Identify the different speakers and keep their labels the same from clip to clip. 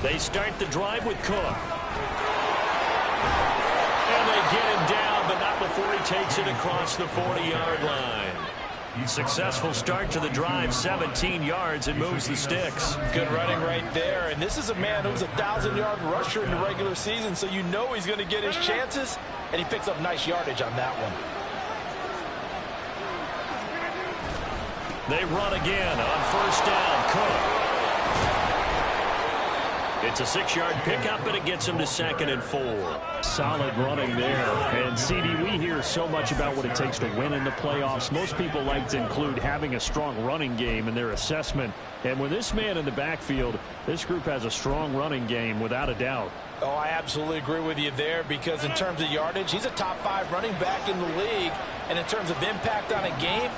Speaker 1: They start the drive with Cook. And they get him down, but not before he takes it across the 40-yard line. Successful start to the drive, 17 yards, and moves the sticks.
Speaker 2: Good running right there. And this is a man who was a 1,000-yard rusher in the regular season, so you know he's going to get his chances, and he picks up nice yardage on that one.
Speaker 1: They run again on first down. Cook. It's a 6-yard pickup, and it gets him to 2nd and 4.
Speaker 3: Solid running there. And, CD, we hear so much about what it takes to win in the playoffs. Most people like to include having a strong running game in their assessment. And with this man in the backfield, this group has a strong running game without a doubt.
Speaker 2: Oh, I absolutely agree with you there, because in terms of yardage, he's a top 5 running back in the league. And in terms of impact on a game,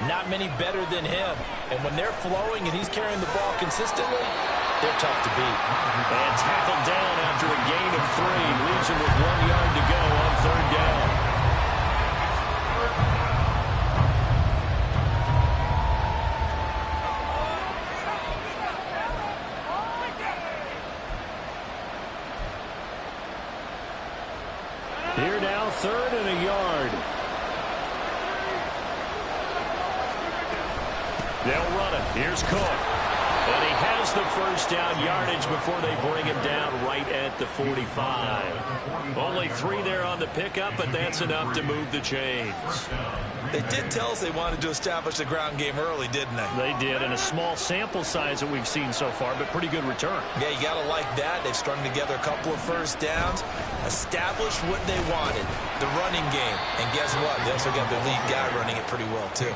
Speaker 2: not many better than him. And when they're flowing and he's carrying the ball consistently, they're tough to beat.
Speaker 1: And tackled down after a gain of 3. Leaves him with 1 yard to go on 3rd down.
Speaker 3: Here now, 3rd and a yard.
Speaker 1: They'll run it. Here's Cook. And he has the first down yardage before they bring him down right at the 45. Only 3 there on the pickup, but that's enough to move the chains.
Speaker 4: They did tell us they wanted to establish the ground game early, didn't they?
Speaker 3: They did, and a small sample size that we've seen so far, but pretty good return.
Speaker 4: Yeah, you got to like that. They've strung together a couple of first downs, established what they wanted, the running game. And guess what? They also got the lead guy running it pretty well, too.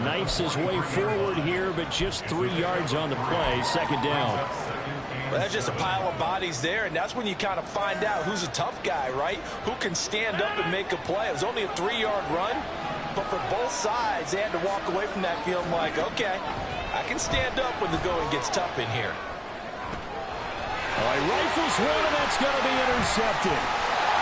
Speaker 3: Knifes his way forward here, but just 3 yards on the play, 2nd down.
Speaker 2: Well, that's just a pile of bodies there, and that's when you kind of find out who's a tough guy, right? Who can stand up and make a play. It was only a 3-yard run, but for both sides, they had to walk away from that feeling like, okay, I can stand up when the going gets tough in here.
Speaker 3: All right, rifles one, and that's going to be intercepted.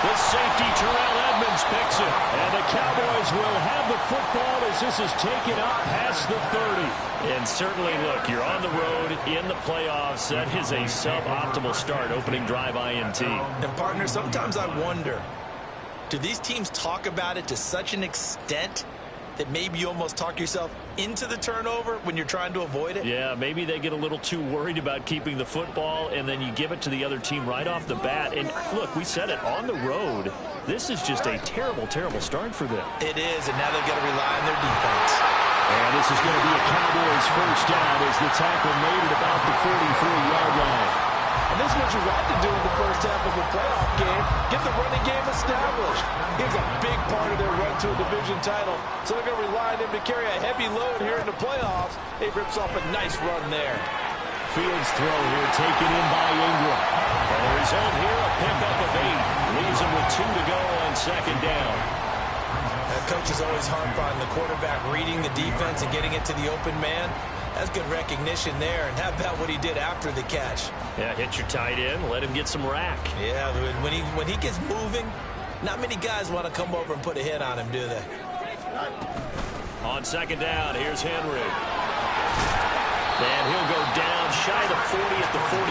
Speaker 1: The safety, Terrell Edmonds, picks it.
Speaker 3: And the Cowboys will have the football as this is taken up past the 30.
Speaker 1: And certainly, look, you're on the road in the playoffs. That is a suboptimal start, opening drive INT.
Speaker 4: And, partner, sometimes I wonder, do these teams talk about it to such an extent that maybe you almost talk yourself into the turnover when you're trying to avoid it?
Speaker 1: Yeah, maybe they get a little too worried about keeping the football, and then you give it to the other team right off the bat. And, look, we said it, on the road, this is just a terrible, terrible start for them.
Speaker 4: It is, and now they've got to rely on their defense.
Speaker 3: And this is going to be a Cowboys first down as the tackle made at about the 43-yard line.
Speaker 2: And this is what you want to do in the first half of a playoff game. Get the running game established. He's a big part of their run to a division title. So they're going to rely on him to carry a heavy load here in the playoffs. He rips off a nice run there.
Speaker 3: Fields throw here taken in by Ingram.
Speaker 1: And the result here, a pickup of 8. Leaves him with 2 to go on 2nd down.
Speaker 4: Coaches always harp on the quarterback reading the defense and getting it to the open man. That's good recognition there. And how about what he did after the catch?
Speaker 1: Yeah, hit your tight end, let him get some rack.
Speaker 4: Yeah, when he gets moving, not many guys want to come over and put a hit on him, do they?
Speaker 1: On 2nd down, here's Henry. And he'll go down shy of the 40 at the 41.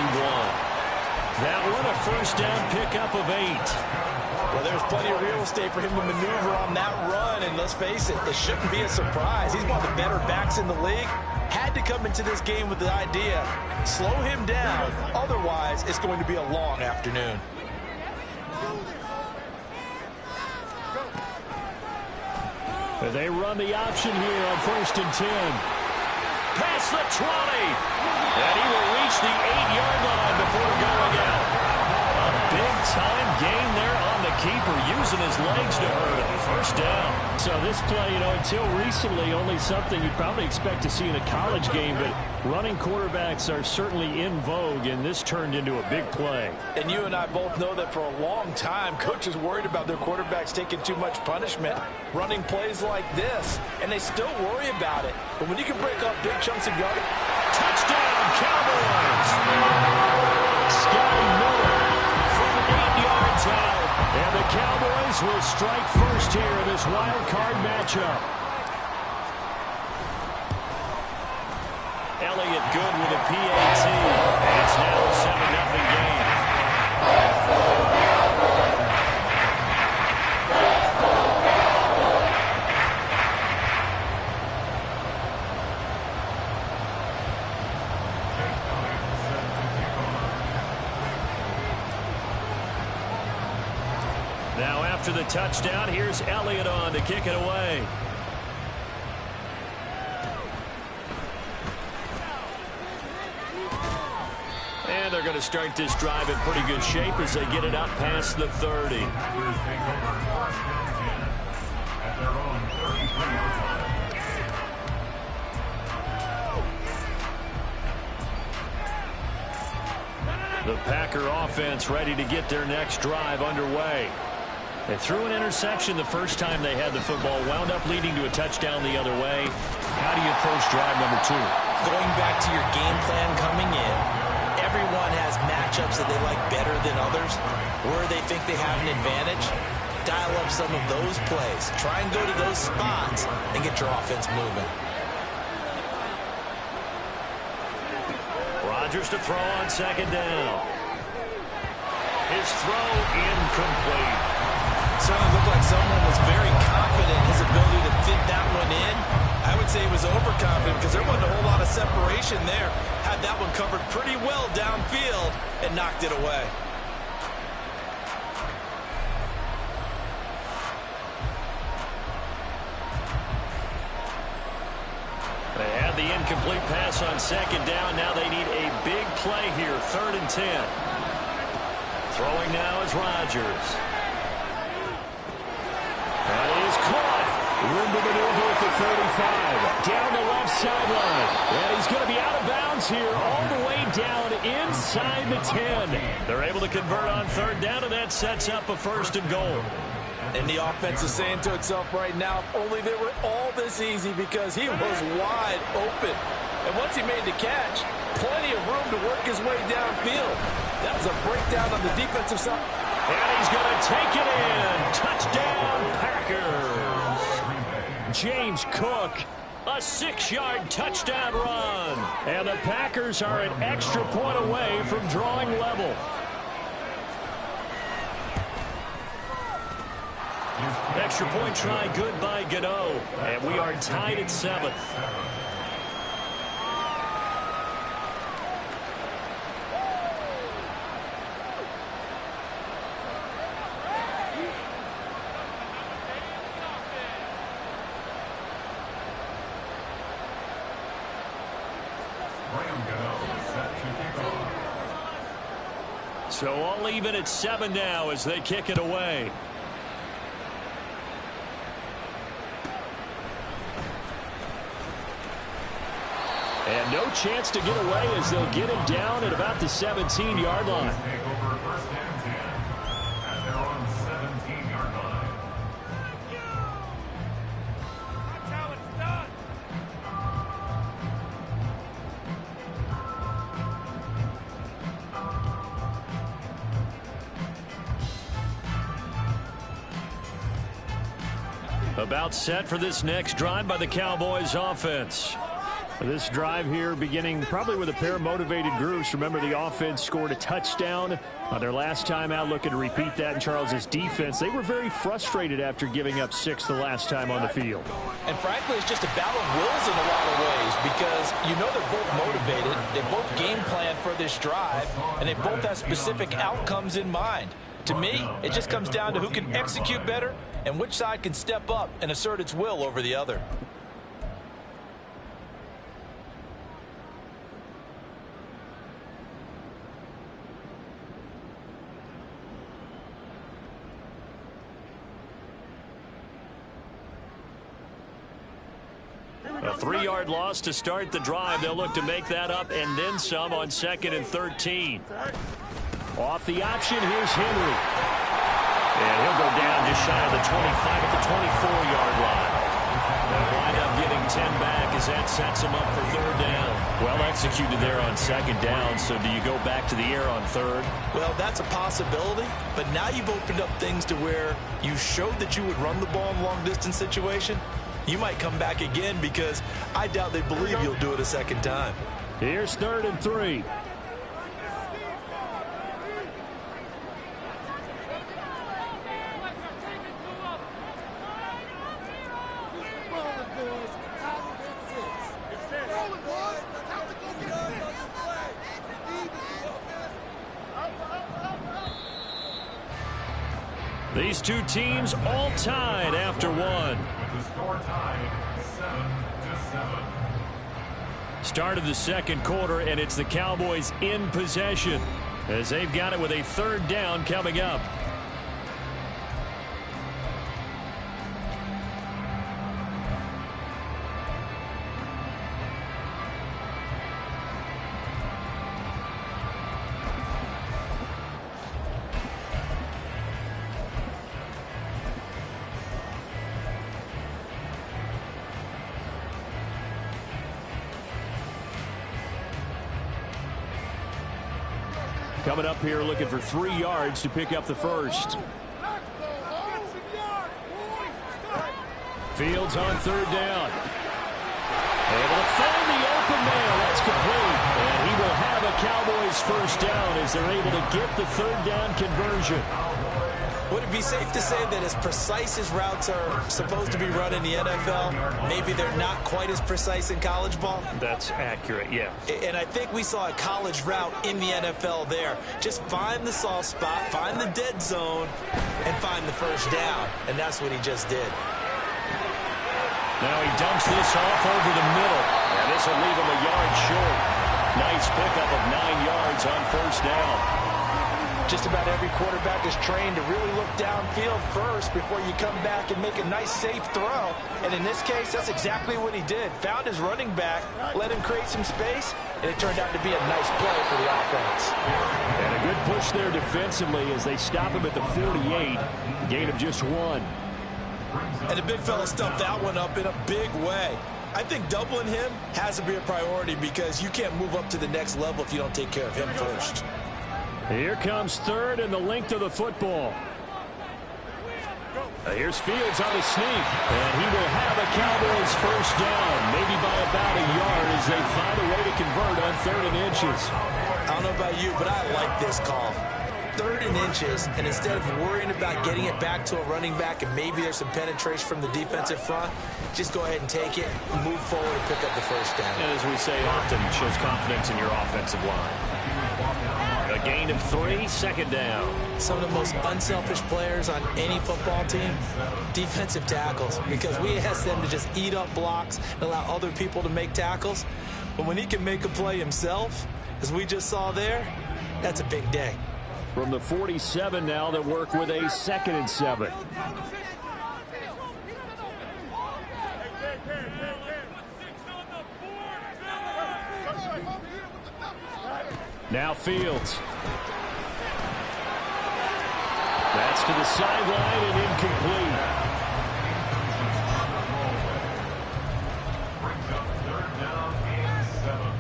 Speaker 1: That one a first down pickup of 8.
Speaker 2: Well, there's plenty of real estate for him to maneuver on that run, and let's face it, it shouldn't be a surprise. He's one of the better backs in the league. Had to come into this game with the idea, slow him down, otherwise it's going to be a long afternoon.
Speaker 3: They run the option here on 1st and 10.
Speaker 1: Past the 20. And he will reach the 8-yard line before going out. A big-time gain there on the keeper, using his legs to hurt him. First down.
Speaker 3: So this play, until recently, only something you'd probably expect to see in a college game, but running quarterbacks are certainly in vogue, and this turned into a big play.
Speaker 2: And you and I both know that for a long time, coaches worried about their quarterbacks taking too much punishment, running plays like this, and they still worry about it. But when you can break up big chunks of yardage,
Speaker 1: touchdown, Cowboys!
Speaker 3: Scotty Miller
Speaker 1: from 8 yards out.
Speaker 3: And the Cowboys will strike first here in this wild card matchup.
Speaker 1: Elliott good with a PAT. And it's now a 7-0 game. Now after the touchdown, here's Elliott on to kick it away. And they're going to start this drive in pretty good shape as they get it up past the 30. The Packer offense ready to get their next drive underway. They threw an interception the first time they had the football, wound up leading to a touchdown the other way. How do you approach drive number 2?
Speaker 4: Going back to your game plan coming in, everyone has matchups that they like better than others, where they think they have an advantage. Dial up some of those plays. Try and go to those spots and get your offense moving.
Speaker 1: Rodgers to throw on second down. His throw incomplete.
Speaker 4: Certainly looked like someone was very confident in his ability to fit that one in. I would say he was overconfident because there wasn't a whole lot of separation there. Had that one covered pretty well downfield and knocked it away.
Speaker 1: They had the incomplete pass on second down. Now they need a big play here, 3rd and 10. Throwing now is Rodgers. That is caught. Room to maneuver at the 35. Down the left sideline. And he's going to be out of bounds here all the way down inside the 10. They're able to convert on 3rd down, and that sets up a 1st and goal.
Speaker 2: And the offense is saying to itself right now, if only they were all this easy, because he was wide open. And once he made the catch, plenty of room to work his way downfield. That was a breakdown on the defensive side.
Speaker 1: And he's going to take it in. Touchdown, Packers. James Cook, a 6-yard touchdown run. And the Packers are an extra point away from drawing level. Extra point try good by Gano. And we are tied at 7. So all even at 7 now as they kick it away. And no chance to get away as they'll get him down at about the 17-yard line. About set for this next drive by the Cowboys offense. This drive here beginning probably with a pair of motivated groups. Remember, the offense scored a touchdown on their last time out. Looking to repeat that in Charles's defense. They were very frustrated after giving up 6 the last time on the field.
Speaker 2: And frankly, it's just a battle of wills in a lot of ways, because you know they're both motivated. They both game plan for this drive, and they both have specific outcomes in mind. To me, it just comes down to who can execute better and which side can step up and assert its will over the other.
Speaker 1: A 3-yard loss to start the drive. They'll look to make that up and then some on 2nd and 13. Off the option, here's Henry. And he'll go down just shy of the 25 at the 24-yard line. They'll wind up getting 10 back as that sets him up for 3rd down. Well executed there on 2nd down, so do you go back to the air on 3rd?
Speaker 2: Well, that's a possibility, but now you've opened up things to where you showed that you would run the ball in long-distance situation. You might come back again, because I doubt they believe you'll do it a second time.
Speaker 1: Here's 3rd and 3.
Speaker 3: These two teams all tied after one.
Speaker 5: The score tied 7-7.
Speaker 3: Start of the second quarter, and it's the Cowboys in possession as they've got it with a third down coming up. Coming up here looking for 3 yards to pick up the first. Fields on third down. Able to find the open man. That's complete. And he will have a Cowboys first down as they're able to get the third down conversion.
Speaker 4: Would it be safe to say that as precise as routes are supposed to be run in the NFL, maybe they're not quite as precise in college ball?
Speaker 3: That's accurate, yeah.
Speaker 4: And I think we saw a college route in the NFL there. Just find the soft spot, find the dead zone, and find the first down. And that's what he just did.
Speaker 3: Now he dumps this off over the middle. And this will leave him a yard short. Nice pickup of 9 yards on first down.
Speaker 2: Just about every quarterback is trained to really look downfield first before you come back and make a nice, safe throw. And in this case, that's exactly what he did. Found his running back, let him create some space, and it turned out to be a nice play for the offense.
Speaker 3: And a good push there defensively as they stop him at the 48. Gain of just 1.
Speaker 4: And the big fella stuffed that one up in a big way. I think doubling him has to be a priority because you can't move up to the next level if you don't take care of him first.
Speaker 3: Here comes third and the length of the football. Here's Fields on the sneak. And he will have a Cowboys first down, maybe by about a yard as they find a way to convert on 3rd and inches.
Speaker 4: I don't know about you, but I like this call. 3rd and inches, and instead of worrying about getting it back to a running back and maybe there's some penetration from the defensive front, just go ahead and take it, move forward, and pick up the first down.
Speaker 3: And as we say often, shows confidence in your offensive line. A gain of 3, second down.
Speaker 4: Some of the most unselfish players on any football team, defensive tackles, because we ask them to just eat up blocks and allow other people to make tackles. But when he can make a play himself, as we just saw there, that's a big day.
Speaker 3: From the 47 now, that work with a 2nd and 7. Now Fields. That's to the sideline and incomplete.
Speaker 5: Brings up 3rd down and 7.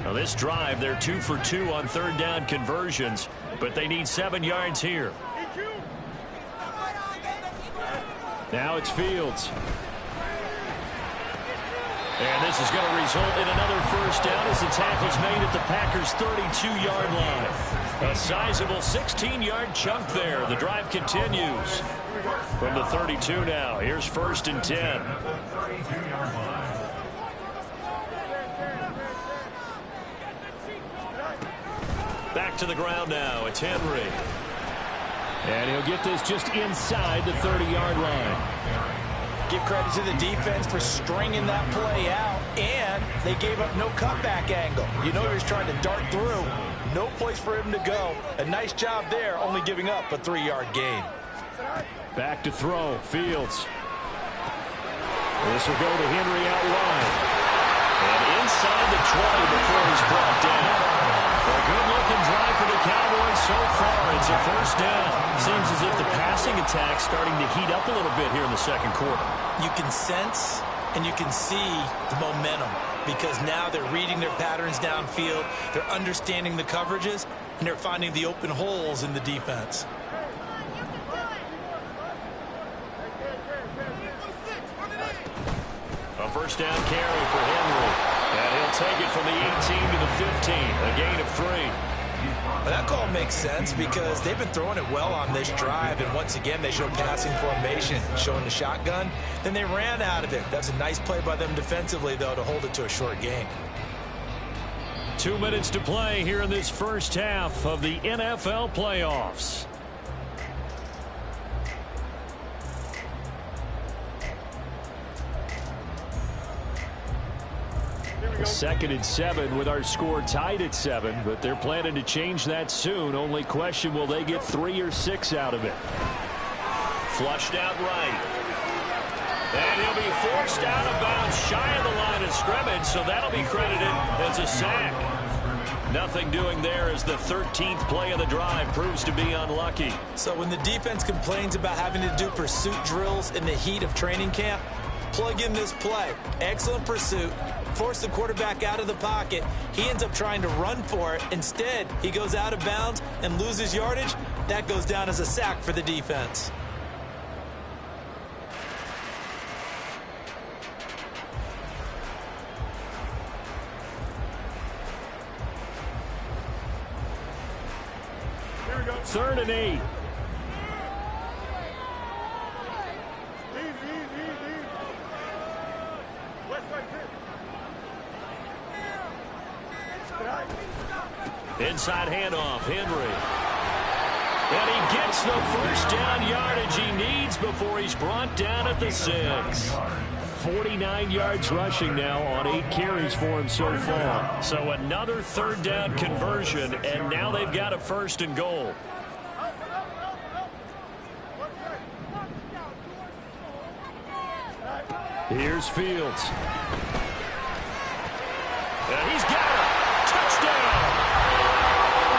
Speaker 3: Now this drive, they're 2 for 2 on 3rd down conversions, but they need 7 yards here. Now it's Fields. And this is going to result in another first down as the tackle's made at the Packers' 32-yard line. A sizable 16-yard chunk there. The drive continues. From the 32 now, here's 1st and 10. Back to the ground now. It's Henry. And he'll get this just inside the 30-yard line.
Speaker 2: Give credit to the defense for stringing that play out, and they gave up no cutback angle. You know he was trying to dart through. No place for him to go. A nice job there, only giving up a 3-yard gain.
Speaker 3: Back to throw. Fields. This will go to Henry out wide. And inside the 20 before he's brought down. A good-looking drive for the Cowboys so far. It's a first down. Seems as if the passing attack's starting to heat up a little bit here in the second quarter.
Speaker 4: You can sense and you can see the momentum because now they're reading their patterns downfield, they're understanding the coverages, and they're finding the open holes in the defense.
Speaker 3: A first down carry for Henry. And he'll take it from the 18 to the 15. A gain of 3.
Speaker 4: Well, that call makes sense because they've been throwing it well on this drive, and once again they show passing formation, showing the shotgun. Then they ran out of it. That's a nice play by them defensively, though, to hold it to a short gain.
Speaker 3: 2 minutes to play here in this first half of the NFL playoffs. Second and 7 with our score tied at 7, but they're planning to change that soon. Only question, will they get 3 or 6 out of it?
Speaker 1: Flushed out right. And he'll be forced out of bounds shy of the line of scrimmage, so that'll be credited as a sack. Nothing doing there as the 13th play of the drive proves to be unlucky.
Speaker 4: So when the defense complains about having to do pursuit drills in the heat of training camp, plug in this play. Excellent pursuit. Force the quarterback out of the pocket. He ends up trying to run for it. Instead, he goes out of bounds and loses yardage. That goes down as a sack for the defense.
Speaker 3: Here we go. 3rd and 8.
Speaker 1: Inside handoff, Henry. And he gets the first down yardage he needs before he's brought down at the 6.
Speaker 3: 49 yards rushing now on 8 carries for him so far.
Speaker 1: So another 3rd down conversion, and now they've got a 1st and goal.
Speaker 3: Here's Fields.
Speaker 1: And he's got it. Touchdown.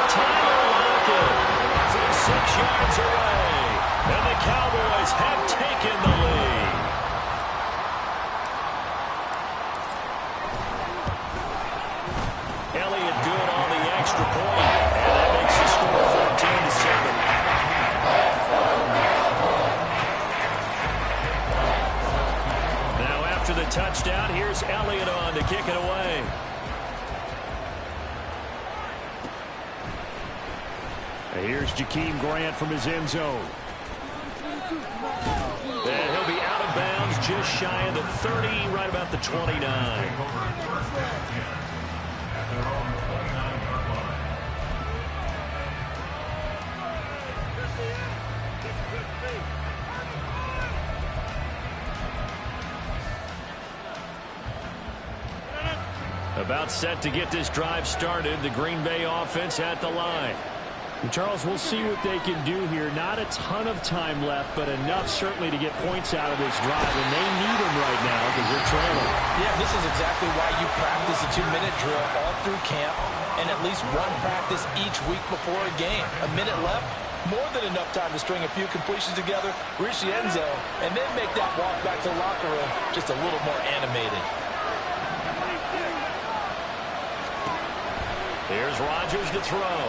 Speaker 1: Tyler Lockett from 6 yards away. And the Cowboys have taken the lead. Elliott good on the extra point. And that makes the score 14-7. Now after the touchdown, here's Elliott on to kick it away.
Speaker 3: Here's Jakeem Grant from his end zone.
Speaker 1: And he'll be out of bounds just shy of the 30, right about the 29. About set to get this drive started. The Green Bay offense at the line.
Speaker 3: And Charles, we'll see what they can do here. Not a ton of time left, but enough certainly to get points out of this drive, and they need them right now because they're trailing.
Speaker 2: Yeah, this is exactly why you practice a 2-minute drill all through camp and at least one practice each week before a game. A minute left, more than enough time to string a few completions together, reach the end zone, and then make that walk back to the locker room just a little more animated.
Speaker 1: Here's Rodgers to throw.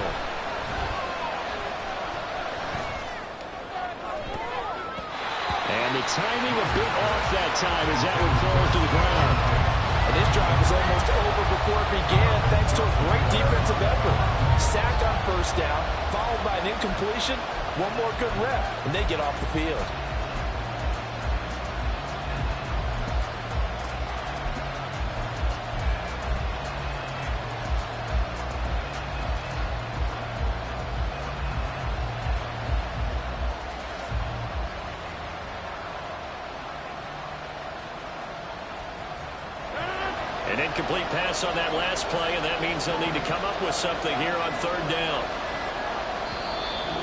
Speaker 3: And the timing a bit off that time as that one falls to the ground.
Speaker 2: And his drive was almost over before it began thanks to a great defensive effort. Sack on 1st down, followed by an incompletion. One more good rep, and they get off the field.
Speaker 1: An incomplete pass on that last play, and that means they'll need to come up with something here on 3rd down.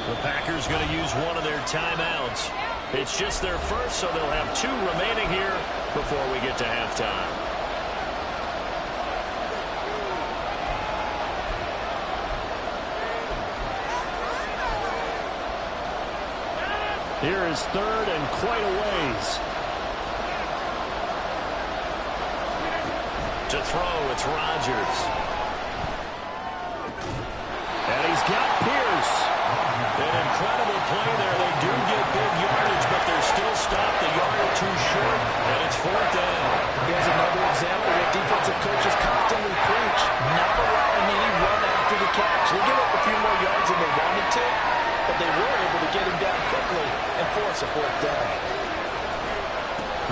Speaker 1: The Packers going to use one of their timeouts. It's just their first, so they'll have 2 remaining here before we get to halftime.
Speaker 3: Here is 3rd and quite a ways.
Speaker 1: To throw, it's Rodgers.
Speaker 3: And he's got Pierce.
Speaker 1: An incredible play there. They do get big yardage, but they're still stopped a yard or 2 short, and it's 4th down.
Speaker 2: Here's another example where defensive coaches constantly preach, not allowing any run after the catch. They give up a few more yards than they wanted to, but they were able to get him down quickly and force a 4th down.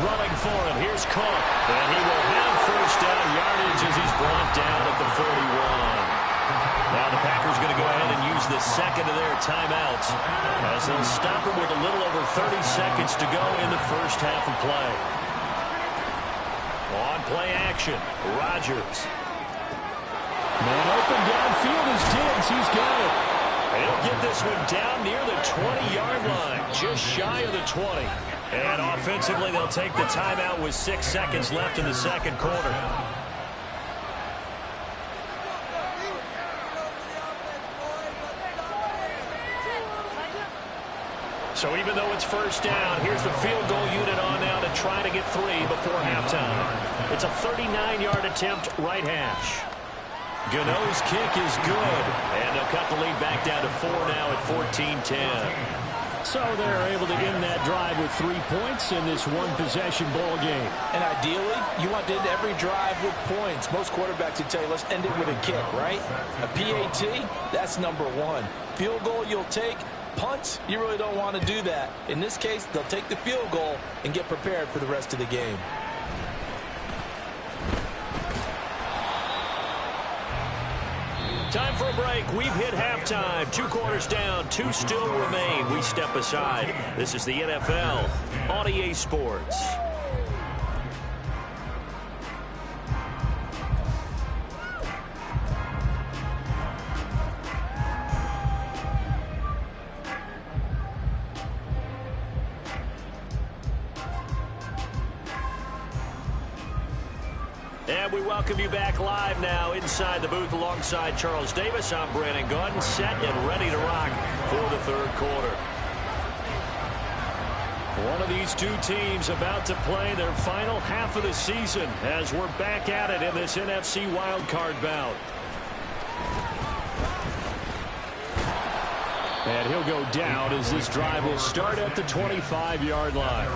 Speaker 3: Running for it. Here's Cook. And he will have first down yardage as he's brought down at the 41. Now the Packers going to go ahead and use the second of their timeouts as they'll stop him with a little over 30 seconds to go in the first half of play. On play action, Rodgers. Man open downfield is Diggs. He's got it. And he'll get this one down near the 20-yard line, just shy of the 20. And offensively, they'll take the timeout with 6 seconds left in the second quarter. So even though it's first down, here's the field goal unit on now to try to get 3 before halftime. It's a 39-yard attempt, right hash. Gano's kick is good, and they'll cut the lead back down to 4 now at 14-10. So they're able to end that drive with 3 points in this one-possession ball game.
Speaker 2: And ideally, you want to end every drive with points. Most quarterbacks would tell you, let's end it with a kick, right? A PAT, that's number 1. Field goal you'll take. Punts, you really don't want to do that. In this case, they'll take the field goal and get prepared for the rest of the game.
Speaker 3: Time for a break. We've hit halftime. 2 quarters down. 2 still remain. We step aside. This is the NFL on EA Sports. And we welcome you back live now inside the booth alongside Charles Davis. I'm Brandon Gaudin, set and ready to rock for the third quarter. One of these 2 teams about to play their final half of the season as we're back at it in this NFC wildcard bout. And he'll go down as this drive will start at the 25-yard line.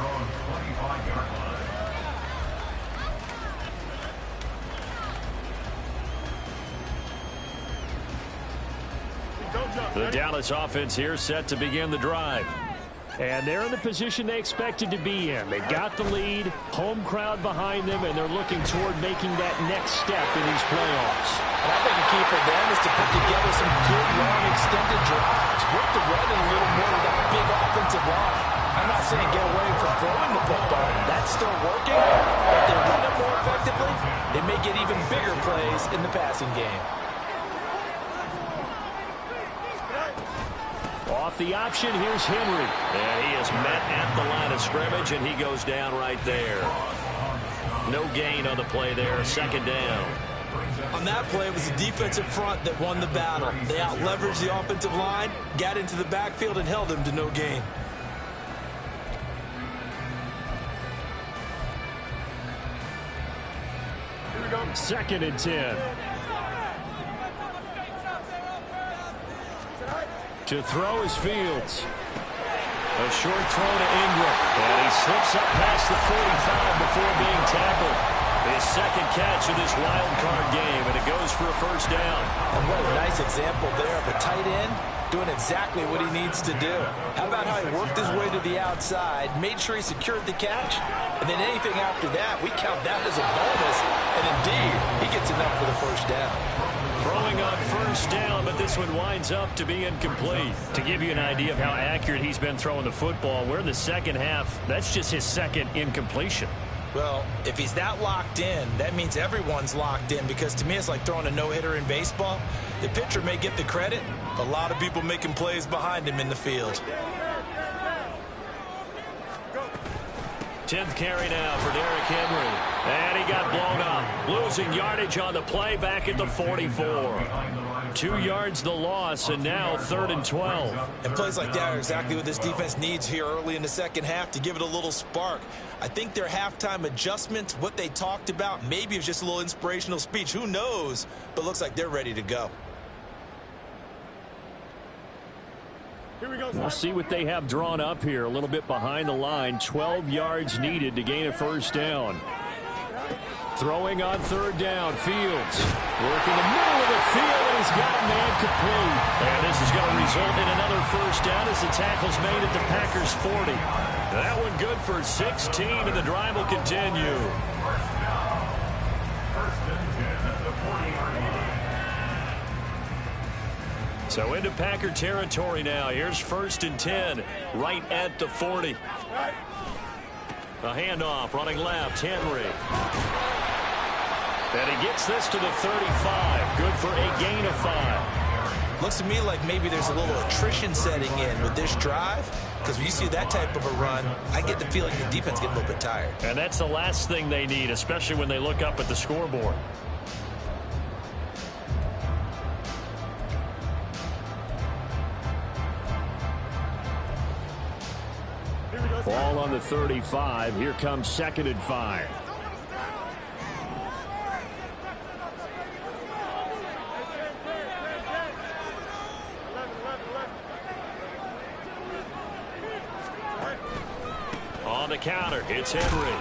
Speaker 3: The Dallas offense here set to begin the drive. And they're in the position they expected to be in. They've got the lead, home crowd behind them, and they're looking toward making that next step in these playoffs.
Speaker 2: And I think the key for them is to put together some good, long, extended drives. Work the run in a little more with that big offensive line. I'm not saying get away from throwing the football. That's still working. If they run it more effectively, they may get even bigger plays in the passing game.
Speaker 3: Off the option, here's Henry. And he is met at the line of scrimmage, and he goes down right there. No gain on the play there, second down.
Speaker 4: On that play, it was the defensive front that won the battle. They out-leveraged the offensive line, got into the backfield, and held him to no gain.
Speaker 3: Second and 10. To throw is Fields. A short throw to Ingram. And he slips up past the 45 before being tackled. His second catch of this wild card game, and it goes for a first down.
Speaker 2: And what a nice example there of a tight end doing exactly what he needs to do. How about how he worked his way to the outside, made sure he secured the catch, and then anything after that, we count that as a bonus. And indeed, he gets enough for the first down.
Speaker 3: Throwing on first down, but this one winds up to be incomplete. To give you an idea of how accurate he's been throwing the football, we're in the second half. That's just his second incompletion.
Speaker 4: Well, if he's that locked in, that means everyone's locked in, because to me it's like throwing a no-hitter in baseball. The pitcher may get the credit, a lot of people making plays behind him in the field.
Speaker 3: 10th carry now for Derrick Henry. And he got blown up. Losing yardage on the play back at the 44. 2 yards the loss, and now 3rd and 12.
Speaker 4: And plays like that are exactly what this defense needs here early in the second half to give it a little spark. I think their halftime adjustment, what they talked about, maybe it was just a little inspirational speech. Who knows? But looks like they're ready to go.
Speaker 3: We'll see what they have drawn up here. A little bit behind the line. 12 yards needed to gain a first down. Throwing on third down, Fields. Working the middle of the field, and he's got a man complete. And this is going to result in another first down as the tackle's made at the Packers' 40. That one good for 16, and the drive will continue. So into Packer territory now. Here's 1st and 10, right at the 40. A handoff, running left, Henry. And he gets this to the 35. Good for a gain of 5.
Speaker 4: Looks to me like maybe there's a little attrition setting in with this drive, because when you see that type of a run, I get the feeling the defense getting a little bit tired.
Speaker 3: And that's the last thing they need, especially when they look up at the scoreboard. Ball on the 35. Here comes 2nd and 5. On the counter, it's Henry.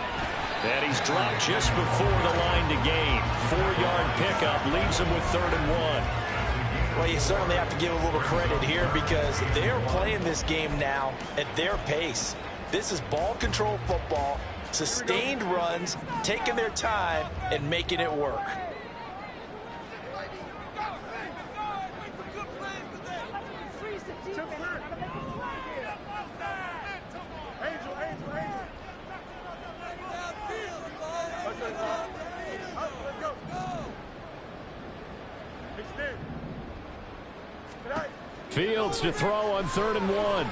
Speaker 3: And he's dropped just before the line to gain. 4-yard pickup leaves him with 3rd and 1.
Speaker 2: Well, you certainly have to give a little credit here because they're playing this game now at their pace. This is ball control football, sustained runs, taking their time, and making it work.
Speaker 3: Fields to throw on 3rd and 1.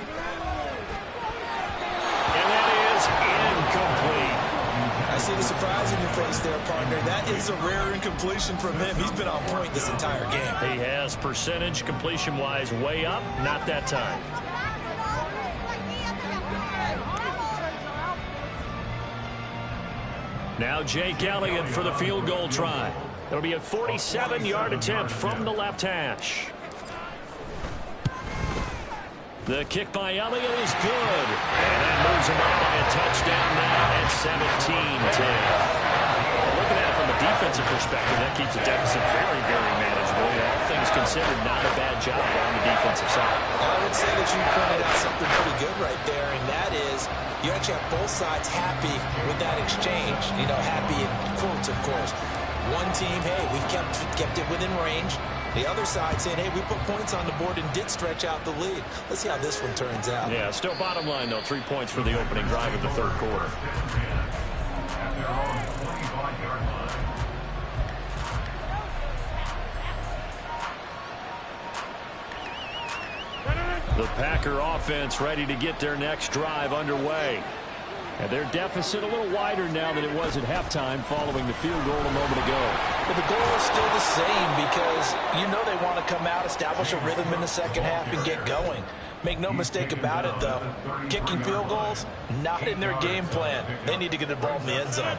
Speaker 3: And that is incomplete.
Speaker 4: I see the surprise in your face there, partner. That is a rare incompletion from him. He's been on point this entire game.
Speaker 3: He has percentage completion-wise way up. Not that time. Now Jake Elliott for the field goal try. It'll be a 47-yard attempt from the left hash. The kick by Elliott is good. And that moves him up by a touchdown now at 17-10. Looking at it from a defensive perspective, that keeps the deficit very, very manageable. All things considered, not a bad job on the defensive side.
Speaker 4: I would say that you pointed out something pretty good right there, and that is you actually have both sides happy with that exchange. You know, happy in quotes, of course. One team, hey, we've kept it within range. The other side saying, hey, we put points on the board and did stretch out the lead. Let's see how this one turns out.
Speaker 3: Yeah, still bottom line, though, 3 points for the opening drive of the 3rd quarter. The Packer offense ready to get their next drive underway. And their deficit a little wider now than it was at halftime following the field goal a moment ago.
Speaker 2: But the goal is still the same because you know they want to come out, establish a rhythm in the second half, and get going. Make no mistake about it, though. Kicking field goals, not in their game plan. They need to get the ball in the end zone.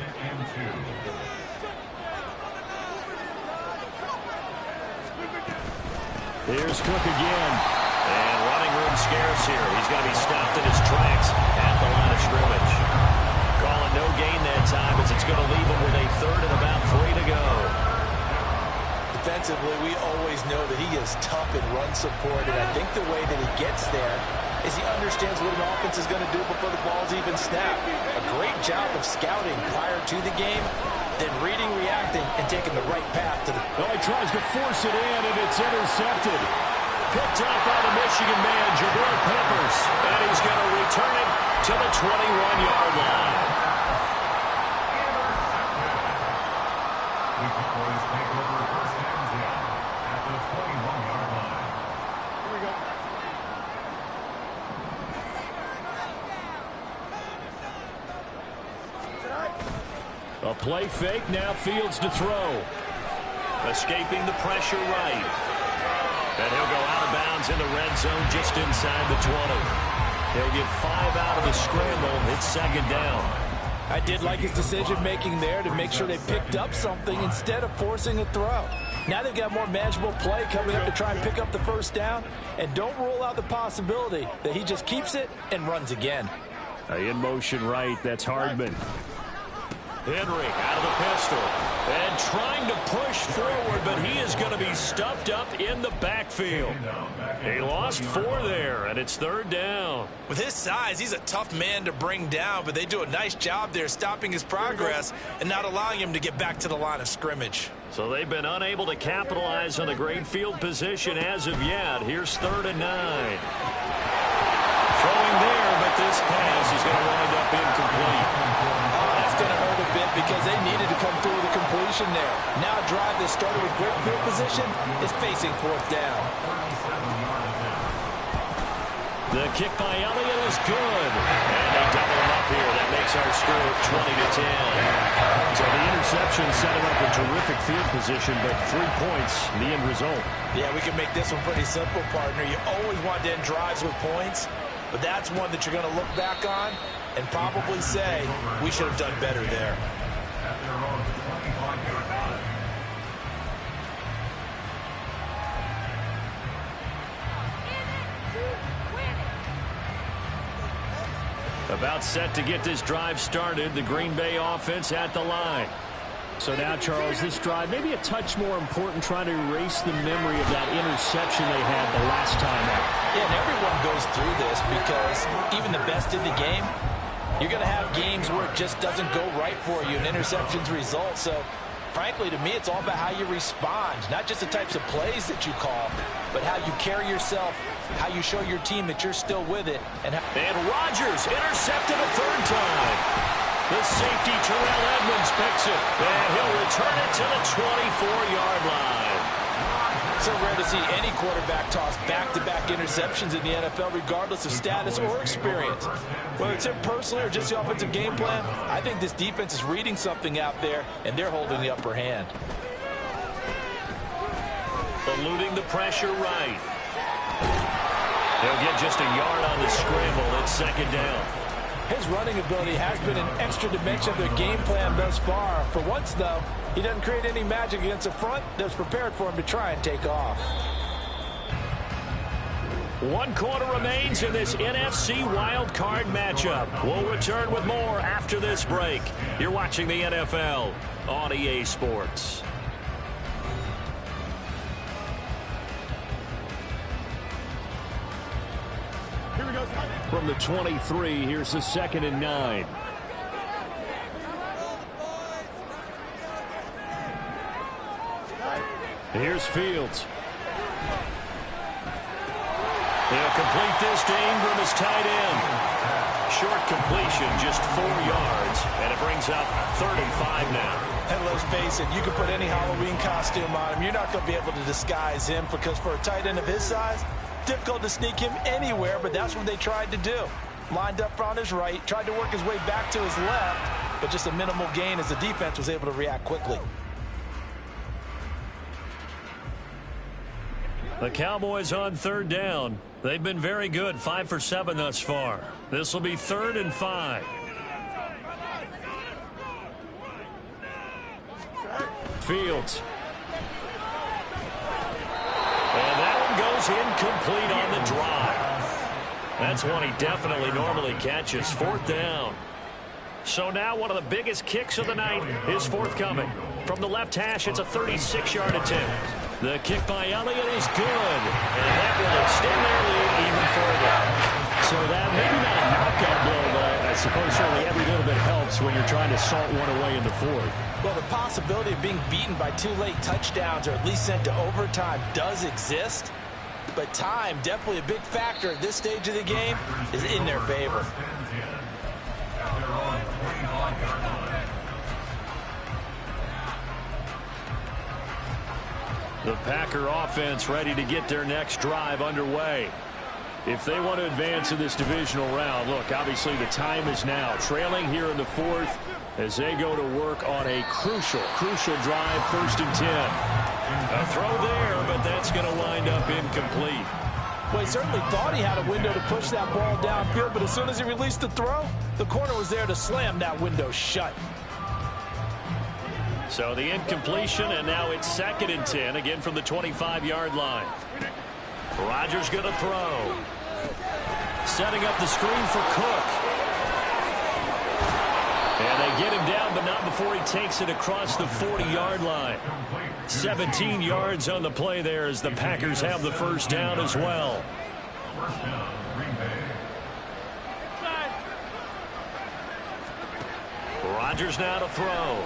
Speaker 3: Here's Cook again. And running room scarce here. He's going to be stopped in his tracks at the line of scrimmage. Calling no gain that time as it's going to leave him with a 3rd and about 3 to go.
Speaker 2: Defensively, we always know that he is tough in run support, and I think the way that he gets there is he understands what an offense is going to do before the ball's even snapped. A great job of scouting prior to the game, then reading, reacting, and taking the right path to the...
Speaker 3: Well, he tries to force it in, and it's intercepted. Picked up by the Michigan man, Jabril Peppers. And he's going to return it to the 21-yard line. A play fake, now Fields to throw. Escaping the pressure right. And he'll go out of bounds in the red zone just inside the 20. He'll get 5 out of the scramble. It's 2nd down.
Speaker 2: I did like his decision-making there to make sure they picked up something instead of forcing a throw. Now they've got more manageable play coming up to try and pick up the first down. And don't rule out the possibility that he just keeps it and runs again.
Speaker 3: In motion right, that's Hardman.
Speaker 1: Henry out of the pistol and trying to push forward, but he is going to be stuffed up in the backfield. He lost 4 there, and it's 3rd down.
Speaker 4: With his size, he's a tough man to bring down, but they do a nice job there stopping his progress and not allowing him to get back to the line of scrimmage.
Speaker 1: So they've been unable to capitalize on the great field position as of yet. Here's 3rd and 9. Throwing there, but this pass is going to wind up incomplete.
Speaker 2: That's going to hurt a bit because they needed to come through with a completion there. Now a drive that started with great field position is facing 4th down.
Speaker 1: The kick by Elliott is good. And they double him up here. That makes our score 20-10.
Speaker 3: So the interception set him up a terrific field position, but 3 points, the end result.
Speaker 2: Yeah, we can make this one pretty simple, partner. You always want to end drives with points, but that's one that you're going to look back on and probably say, we should have done better there.
Speaker 5: At their own 25-yard line.
Speaker 1: About set to get this drive started. The Green Bay offense at the line.
Speaker 3: So now, Charles, this drive maybe a touch more important, trying to erase the memory of that interception they had the last time out.
Speaker 2: Yeah, and everyone goes through this because even the best in the game, you're going to have games where it just doesn't go right for you and interceptions result. So, frankly, to me, it's all about how you respond, not just the types of plays that you call, but how you carry yourself, how you show your team that you're still with it. And
Speaker 1: Rodgers intercepted a 3rd time. The safety, Terrell Edmonds, picks it. And he'll return it to the 24-yard line.
Speaker 2: So rare to see any quarterback toss back-to-back interceptions in the NFL, regardless of status or experience. Whether it's him personally or just the offensive game plan, I think this defense is reading something out there, and they're holding the upper hand.
Speaker 1: Eluding the pressure right. They'll get just a yard on the scramble. It's 2nd down.
Speaker 2: His running ability has been an extra dimension of their game plan thus far. For once, though, he doesn't create any magic against the front that's prepared for him to try and take off.
Speaker 1: 1 quarter remains in this NFC Wild Card matchup. We'll return with more after this break. You're watching the NFL on EA Sports.
Speaker 3: From the 23, here's the 2nd and 9. Here's Fields.
Speaker 1: They'll complete this to Ingram as tight end. Short completion, just 4 yards, and it brings up 35 now.
Speaker 2: And let's face it, you can put any Halloween costume on him. You're not going to be able to disguise him because for a tight end of his size, difficult to sneak him anywhere, but that's what they tried to do. Lined up on his right, tried to work his way back to his left, but just a minimal gain as the defense was able to react quickly.
Speaker 1: The Cowboys on 3rd down. They've been very good, 5 for 7 thus far. This will be 3rd and 5. Fields. And that one goes incomplete on the drive. That's one he definitely normally catches. 4th down. So now one of the biggest kicks of the night is forthcoming. From the left hash, it's a 36-yard attempt. The kick by Elliott is good. And that will extend their lead even further.
Speaker 3: So that maybe not a knockout blow, but I suppose certainly every little bit helps when you're trying to salt one away in the 4th.
Speaker 2: Well, the possibility of being beaten by 2 late touchdowns or at least sent to overtime does exist. But time, definitely a big factor at this stage of the game, is in their favor.
Speaker 1: The Packer offense ready to get their next drive underway. If they want to advance in this divisional round, look, obviously the time is now. Trailing here in the 4th as they go to work on a crucial drive, 1st and 10. A throw there, but that's going to wind up incomplete.
Speaker 2: Well, he certainly thought he had a window to push that ball downfield, but as soon as he released the throw, the corner was there to slam that window shut.
Speaker 1: So the incompletion, and now it's 2nd and 10, again from the 25-yard line. Rodgers going to throw. Setting up the screen for Cook.
Speaker 3: And they get him down, but not before he takes it across the 40-yard line. 17 yards on the play there as the Packers have the first down as well.
Speaker 5: First down, Green Bay.
Speaker 3: Rodgers now to throw.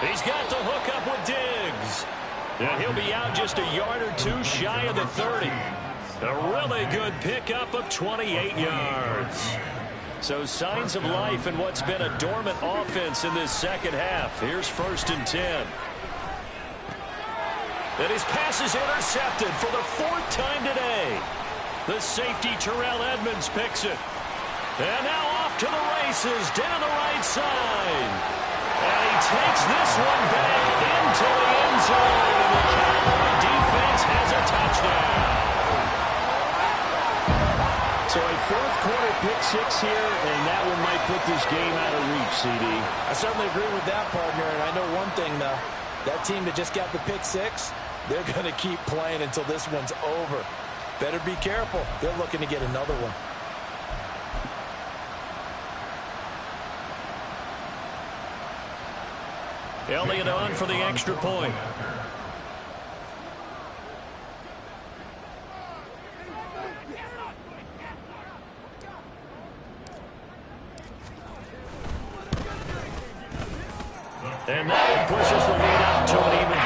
Speaker 3: He's got the hook up with Diggs. And he'll be out just a yard or two shy of the 30. A really good pickup of 28 yards. So signs of life in what's been a dormant offense in this second half. Here's 1st and 10. And his pass is intercepted for the 4th time today. The safety Terrell Edmonds picks it. And now off to the races down the right side. And he takes this one back into the end zone. And the Cowboy defense has a touchdown. So a 4th-quarter pick-6 here, and that one might put this game out of reach, CD.
Speaker 2: I certainly agree with that, partner. And I know one thing, though. That team that just got the pick-6, they're going to keep playing until this one's over. Better be careful. They're looking to get another one.
Speaker 3: Elliott on for the extra point. And that pushes the lead out to an even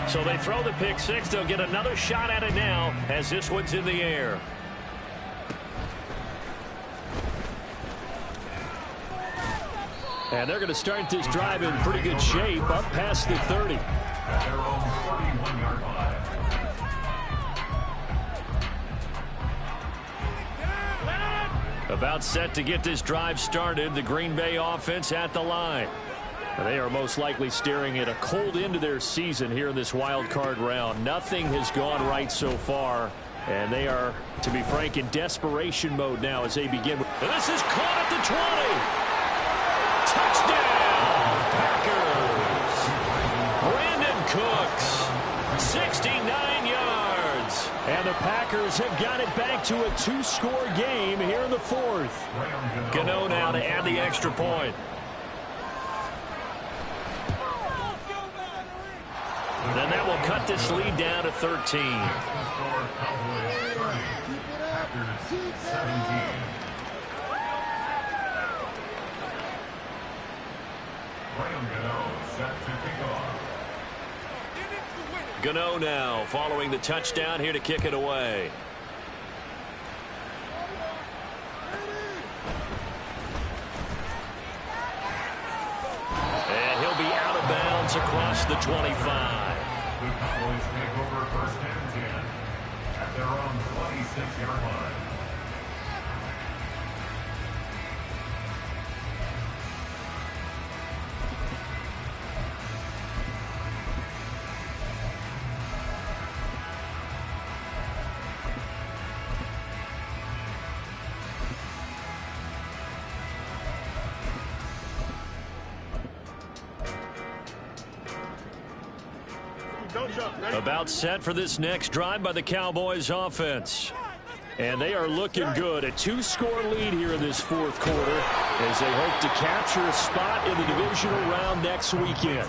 Speaker 3: 20. So they throw the pick 6. They'll get another shot at it now as this one's in the air. And they're going to start this drive in pretty good shape up past the 30.
Speaker 5: At their own 31-yard line.
Speaker 3: About set to get this drive started. The Green Bay offense at the line. They are most likely staring at a cold end to their season here in this wild card round. Nothing has gone right so far. And they are, to be frank, in desperation mode now as they begin. And this is caught at the 20. Touchdown, Packers. Brandon Cooks, 69 yards. And the Packers have got it back to a 2-score game here in the 4th. Gano now to add the extra point. Then that will cut this lead down to 13.
Speaker 5: Packers 17.
Speaker 3: Gano now following the touchdown here to kick it away. And he'll be out of bounds across the 25.
Speaker 5: The Cowboys take over 1st and 10 at their own 26-yard line.
Speaker 3: About set for this next drive by the Cowboys offense. And they are looking good. A 2-score lead here in this 4th quarter as they hope to capture a spot in the divisional round next weekend.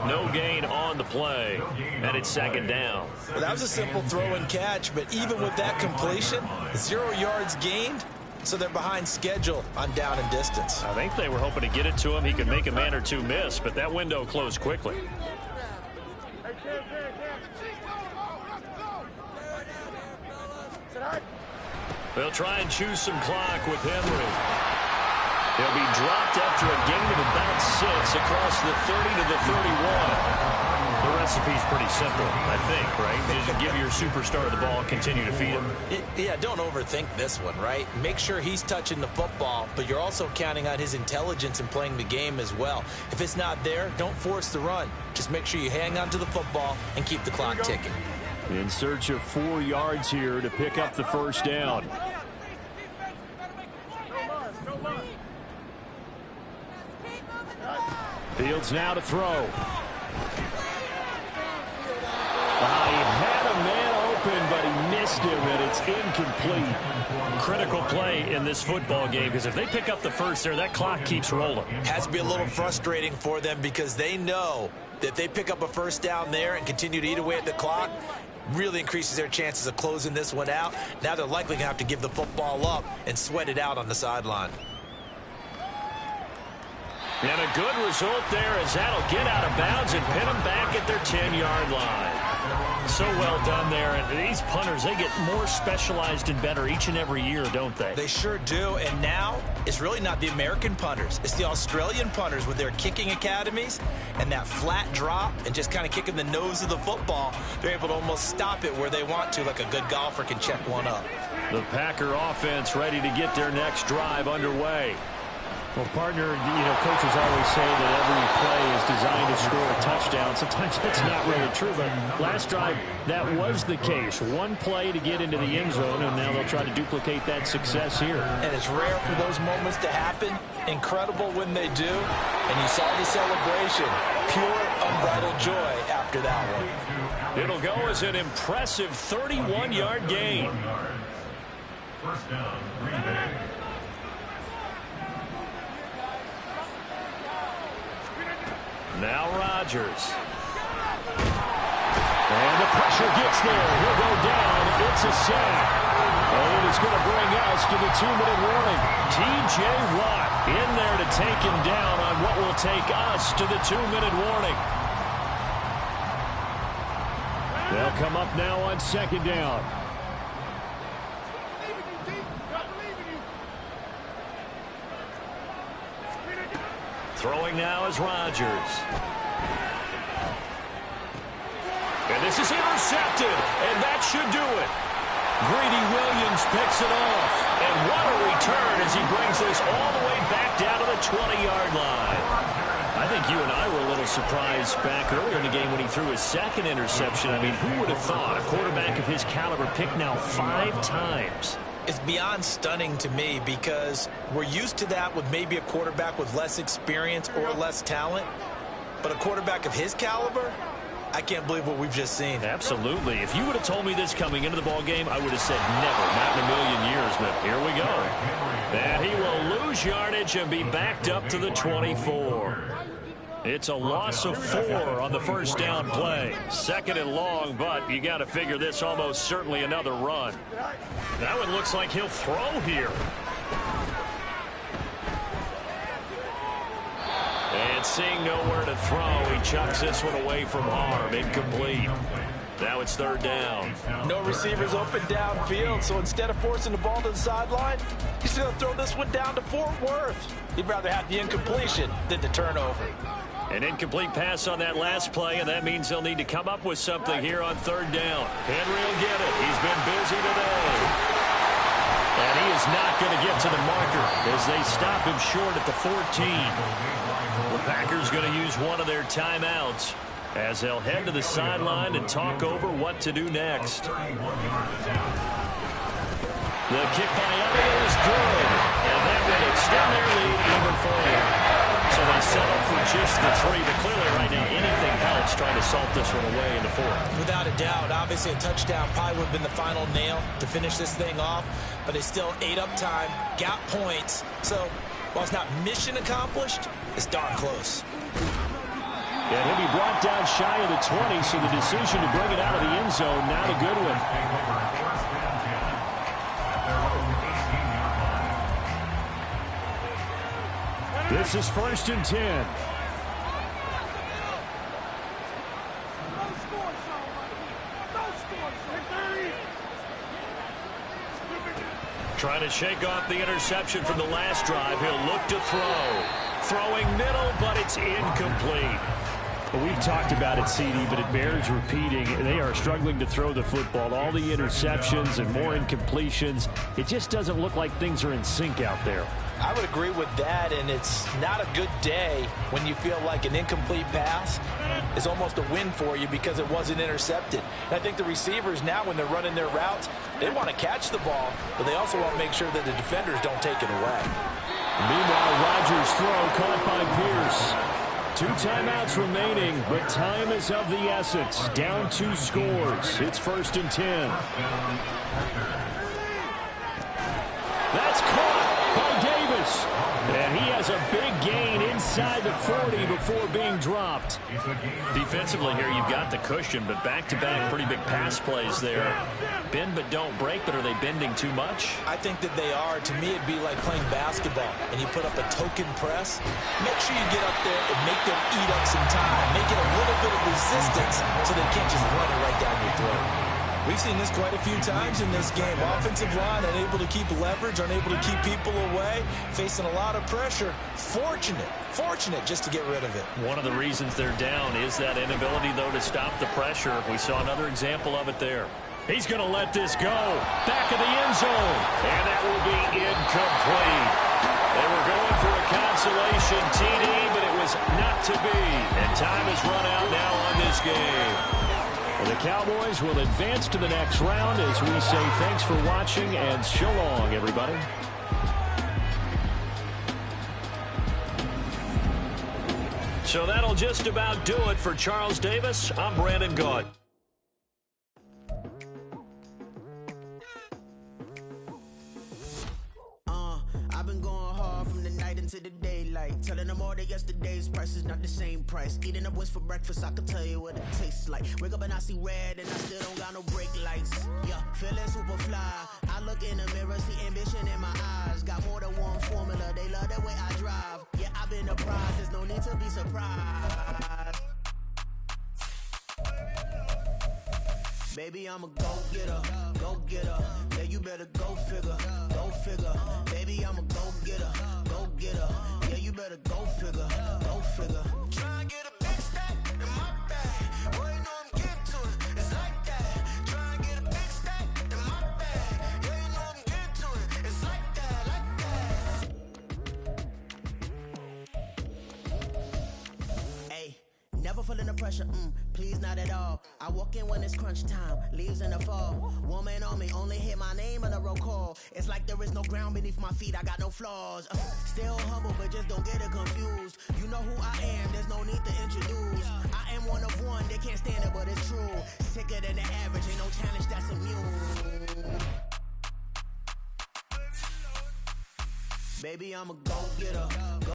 Speaker 3: No gain on the play. And it's 2nd down.
Speaker 2: Well, that was a simple throw and catch, but even with that completion, 0 yards gained. So they're behind schedule on down and distance.
Speaker 3: I think they were hoping to get it to him. He could make a man or two miss, but that window closed quickly. They'll try and choose some clock with Henry. He'll be dropped after a gain of about 6 across the 30 to the 31. The recipe's pretty simple, I think, right? Just give your superstar the ball and continue to feed him.
Speaker 2: Yeah, don't overthink this one, right? Make sure he's touching the football, but you're also counting on his intelligence in playing the game as well. If it's not there, don't force the run. Just make sure you hang on to the football and keep the clock ticking.
Speaker 3: In search of 4 yards here to pick up the first down. Fields now to throw. He missed him, and it's incomplete. Critical play in this football game, because if they pick up the first there, that clock keeps rolling.
Speaker 4: Has to be a little frustrating for them because they know that if they pick up a first down there and continue to eat away at the clock, really increases their chances of closing this one out. Now they're likely going to have to give the football up and sweat it out on the sideline.
Speaker 3: And a good result there as that'll get out of bounds and pin them back at their 10-yard line. So well done there. And these punters, they get more specialized and better each and every year, don't they?
Speaker 4: They sure do. And now it's really not the American punters. It's the Australian punters with their kicking academies and that flat drop and just kind of kicking the nose of the football. They're able to almost stop it where they want to, like a good golfer can check one up.
Speaker 3: The Packer offense ready to get their next drive underway. Well, partner, coaches always say that every play is designed to score a touchdown. Sometimes that's not really true, but last drive, that was the case. One play to get into the end zone, and now they'll try to duplicate that success here.
Speaker 2: And it's rare for those moments to happen. Incredible when they do. And you saw the celebration. Pure, unbridled joy after that one.
Speaker 3: It'll go as an impressive 31-yard gain.
Speaker 5: First down, Green Bay.
Speaker 3: Now Rodgers. And the pressure gets there. He'll go down. It's a sack. And it is going to bring us to the 2-minute warning. T.J. Watt in there to take him down on what will take us to the 2-minute warning. They'll come up now on second down. Throwing now is Rodgers. And this is intercepted, and that should do it. Greedy Williams picks it off. And what a return as he brings this all the way back down to the 20-yard line. I think you and I were a little surprised back earlier in the game when he threw his second interception. I mean, who would have thought a quarterback of his caliber picked now 5 times?
Speaker 4: It's beyond stunning to me because we're used to that with maybe a quarterback with less experience or less talent. But a quarterback of his caliber, I can't believe what we've just seen.
Speaker 3: Absolutely. If you would have told me this coming into the ball game, I would have said never, not in a million years. But here we go. And he will lose yardage and be backed up to the 24. It's a loss of 4 on the first down play. Second and long, but you got to figure this almost certainly another run. That one looks like he'll throw here. And seeing nowhere to throw, he chucks this one away from harm. Incomplete. Now it's third down.
Speaker 2: No receivers open downfield, so instead of forcing the ball to the sideline, he's going to throw this one down to Fort Worth. He'd rather have the incompletion than the turnover.
Speaker 3: An incomplete pass on that last play, and that means they'll need to come up with something here on third down. Henry will get it. He's been busy today. And he is not going to get to the marker as they stop him short at the 14. The Packers going to use one of their timeouts as they'll head to the sideline and talk over what to do next. The kick by Elliott is good, and that will extend their lead even further. So they settle for just the 3, but clearly right now anything helps trying to salt this one away in the 4th.
Speaker 4: Without a doubt, obviously a touchdown probably would have been the final nail to finish this thing off, but it's still ate up time, got points. So while it's not mission accomplished, it's darn close.
Speaker 3: And he'll be brought down shy of the 20, so the decision to bring it out of the end zone, not a good one. This is 1st and 10. Trying to shake off the interception from the last drive. He'll look to throw. Throwing middle, but it's incomplete. Well, we've talked about it, CD, but it bears repeating. They are struggling to throw the football. All the interceptions and more incompletions. It just doesn't look like things are in sync out there.
Speaker 2: I would agree with that, and it's not a good day when you feel like an incomplete pass is almost a win for you because it wasn't intercepted. And I think the receivers now, when they're running their routes, they want to catch the ball, but they also want to make sure that the defenders don't take it away.
Speaker 3: Meanwhile, Rodgers' throw caught by Pierce. 2 timeouts remaining, but time is of the essence. Down 2 scores. It's 1st and 10. That's caught by Davis. And he has a big gain inside the 40 before being dropped.
Speaker 1: Defensively here, you've got the cushion, but back-to-back pretty big pass plays there. Bend but don't break, but are they bending too much?
Speaker 4: I think that they are. To me, it'd be like playing basketball, and you put up a token press. Make sure you get up there and make them eat up some time. Make it a little bit of resistance so they can't just run it right down your throat. We've seen this quite a few times in this game. Offensive line unable to keep leverage, unable to keep people away, facing a lot of pressure. Fortunate just to get rid of it.
Speaker 1: One of the reasons they're down is that inability, though, to stop the pressure. We saw another example of it there.
Speaker 3: He's going to let this go. Back of the end zone.
Speaker 1: And that will be incomplete. They were going for a consolation TD, but it was not to be. And time has run out now on this game.
Speaker 3: The Cowboys will advance to the next round as we say thanks for watching and so long, everybody.
Speaker 1: So that'll just about do it for Charles Davis. I'm Brandon Gaud.
Speaker 6: I've been going hard from the night into the daylight, telling them all that yesterday's price is not the same price. Eating up wings for breakfast, I can tell you what it tastes like. Wake up and I see red and I still don't got no brake lights. Yeah, feeling super fly. I look in the mirror, see ambition in my eyes. Got more than one formula, they love the way I drive. Yeah, I've been a prize, there's no need to be surprised. Baby, I'm a go-getter, go-getter. Yeah, you better go figure, go figure. Baby, I'm a go-getter, go-getter. Yeah, you better go figure, go figure. Try and get a big stack in my bag. Boy, you know I'm getting to it, it's like that. Try and get a big stack in my bag. Yeah, you know I'm getting to it, it's like that, Hey, never feeling the pressure, please not at all. I walk in when it's crunch time, leaves in the fall. Woman on me, only hit my name on a roll call. It's like there is no ground beneath my feet, I got no flaws. Still humble, but just don't get it confused. You know who I am, there's no need to introduce. I am one of one, they can't stand it, but it's true. Sicker than the average, ain't no challenge that's immune. Baby, I'm a go-getter.